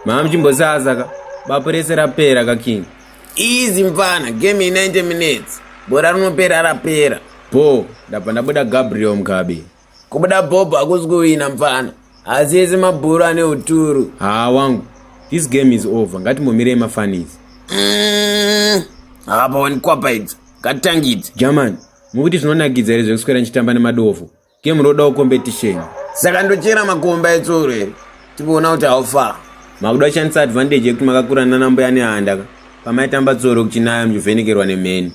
Mamchimbosaza bapurese rapera kaking. Easy mfana, game in 90 minutes. Bora rinopera rapera. Po, ndabuda Gabriel mkabi. Kubuda Bob akusikuwina mfana. Asizi mabhuru ane uturu. Wangu. This game is over. Ngati momire mafanisi. Apa wanikwapa idzi. Ngatitangidze. German, mukuti zvinonakidza here zvekuswera nchitamba nemadofu. Game rodawo competition. Saka ndochera makomba etsoro here. Tipoona kuti haufa. Makuda kushandisa advantage yekuti makakura nanambo ane handa. Pamaitamba tsoro kuchinaya mjuvhenekerwa nemeni.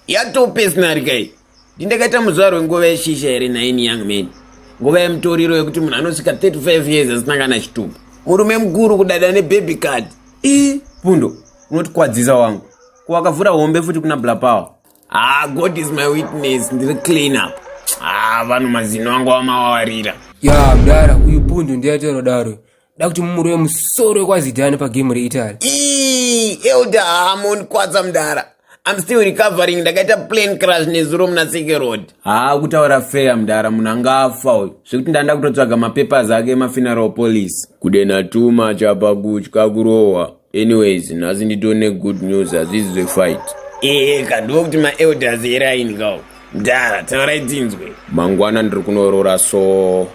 Yatopesinari kai. Ndindakaita muzaro wenguva yeshisha here 9 young men. Nguva yemutoriro yekuti munhu anosvika 35 years asina kana chitupa. Murume mukuru kudada nebaby card. Pundo, unotikwadzisa wangu. Kuwakavhura hombe futi kuna blapower. God is my witness. Ndiri clean up. Vanhu mazino wangu wamawarira. Ya mdara, uyu Pundo ndiyatero daro. Dakuti mumuro musoro wekwazidhani pagame reItaly. Elder hamondikwatsa mdara. I'm still recovering. Ndakaita plane crash nezuro muna Seke Road. Kutaura fair mdara munhu anga afa. Zvekuti ndanda kutotsvaga mapapers ake emafuneral police. Kudena too much apa kutya kurohwa. Anyways, nhasi nditone good news hazvizi zvefight. Kandokuti ma-elders eraini kawo. Mdara, taurai tinzwe. Mangwana ndiri kunorora so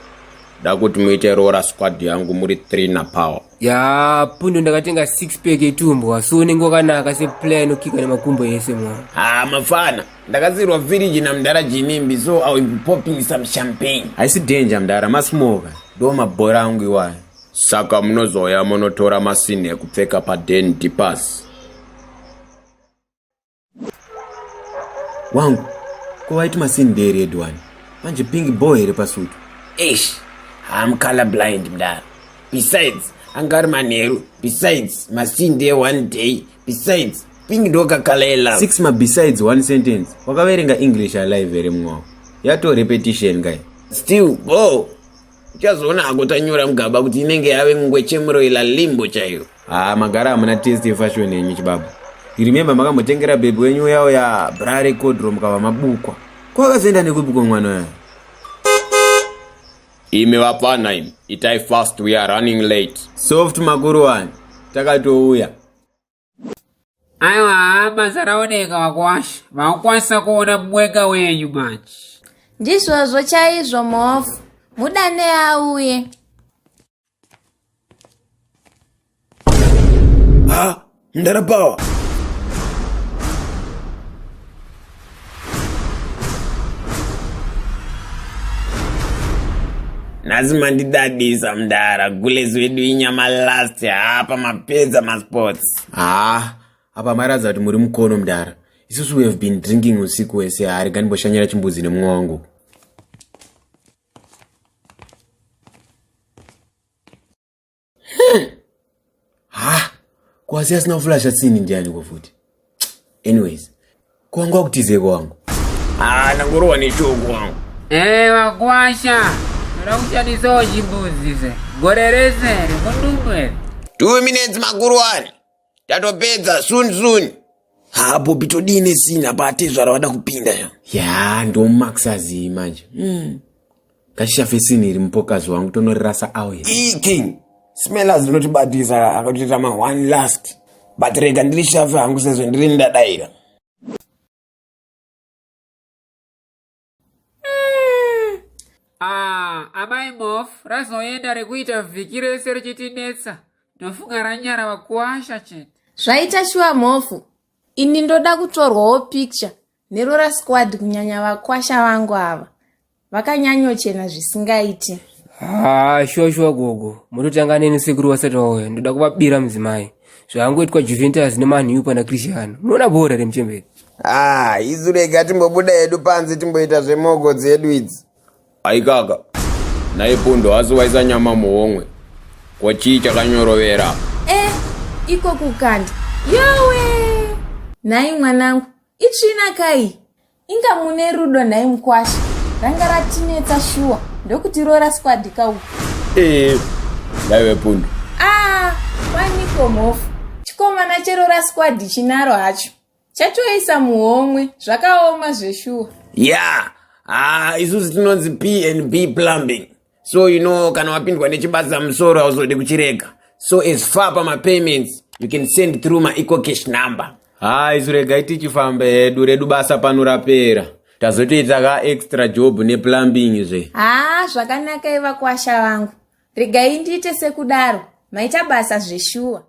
ndakuti muite rora squad yangu muri 3 na power. Ya Pundo ndakatenga 6 pack etumbo asonenge wakanaka seplan okika nemakumbo ese mwana. Mafana, ndakazirwa village na mdara jinimbi so I will be popping some champagne. Haisi danger mdara masmoka. Ndo mabhora angu iwayo. Saka munozoya munotora masini ekupfeka paden dipas. Wangu, kuwaiti masini nderi edwani. Manje pink boy here pasutu. I'm colorblind mdara. Besides, angari manheru. Besides, masinde one day. Besides, pink doka kalela. 6 ma besides one sentence. Wakaverenga English alive here mwawo. Yato repetition guy. Still, uchazona akutanyora mugaba kuti inenge yave ngwechemuro ila limbo chaiyo. Magara amuna taste fashion yenyu chibaba. You remember makamutengera baby wenyu yao ya bra record room kava mabukwa. Kwakazoenda nekubukwa mwana ya. Ime wapana ime. Itai fast, we are running late. Soft makuru wani. Takatouya. Aiwa, mazaraoneka Vakwasha. Vakwasa kuona mwega wenyu manje. Ndizvozvo chaizvo mofu. Mudane auye. Mdara power. Nazima ndidadisa mdara. Gulezi wedu inyama last hapa mapedza masports. Apa maradza kuti muri mukono mdara. Isusu we have been drinking usiku wese hari kanimboshanyira chimbuzi nemumwe wangu. Kwasi asina kuflasha sini ndiani kofuti. Anyways, kwangu akutizeko wangu. Nangurowa neshoko wangu. Vakwasha. Rakushanisawo chimbuzi se. Goreresere, mundumwere. 2 minutes makuruwani. Tatopedza soon. Hapo pitodine sina patezvara wada kupinda yo. Ya, ndo maxazi manje. Kashafe sini iri mupokazi wangu tonorirasa auye. King. Smellers notibadisa akatita ma one last. But rega ndirishafe hangu sezvo ndiri ndadaira. Amai mofu, razoenda rekuita vhiki rese richitinetsa. Ndofunga ranyara Vakwasha chete. Zvaita shuwa mofu. Ini ndoda kutorwawo picture nerora squad kunyanya Vakwasha vangu ava. Vakanyanyochena zvisingaiti. Shuwa gogo. Mutotanga neni sekuru wasati wauya. Ndoda kuvabira muzimai. Zvangoitwa Juventus neMan U pana Cristiano. Munoona bhora remuchemberi. Isu rega timbobuda edu panze timboita zvemogodzi edu idzi. Aikaka. Naye Pundo aziwaisa nyama muhomwe. Kwachii chakanyorovera. Iko kukanda. Yowe! Nai mwanangu, itsvina kai. Inga mune rudo nai Mukwasha. Ranga ratinetsa shuwa. Ndokuti rora squad kauku. Daiwe Pundo. Paniko mofu. Chikomana cherora squad chinaro hacho. Chatoisa muhomwe. Zvakaoma zveshuwa. Isusu tinonzi P&B plumbing. So kana wapindwa nechibasa musoro hauzode kuchirega. so as far pamapayments you can send through my ecocash number. Isu regai tichifamba hedu, redu basa pano rapera. Tazotoita ka extra job neplumbing zve. Zvakanaka Vakwasha vangu. Regai ndiite sekudaro. Maita basa zveshuwa.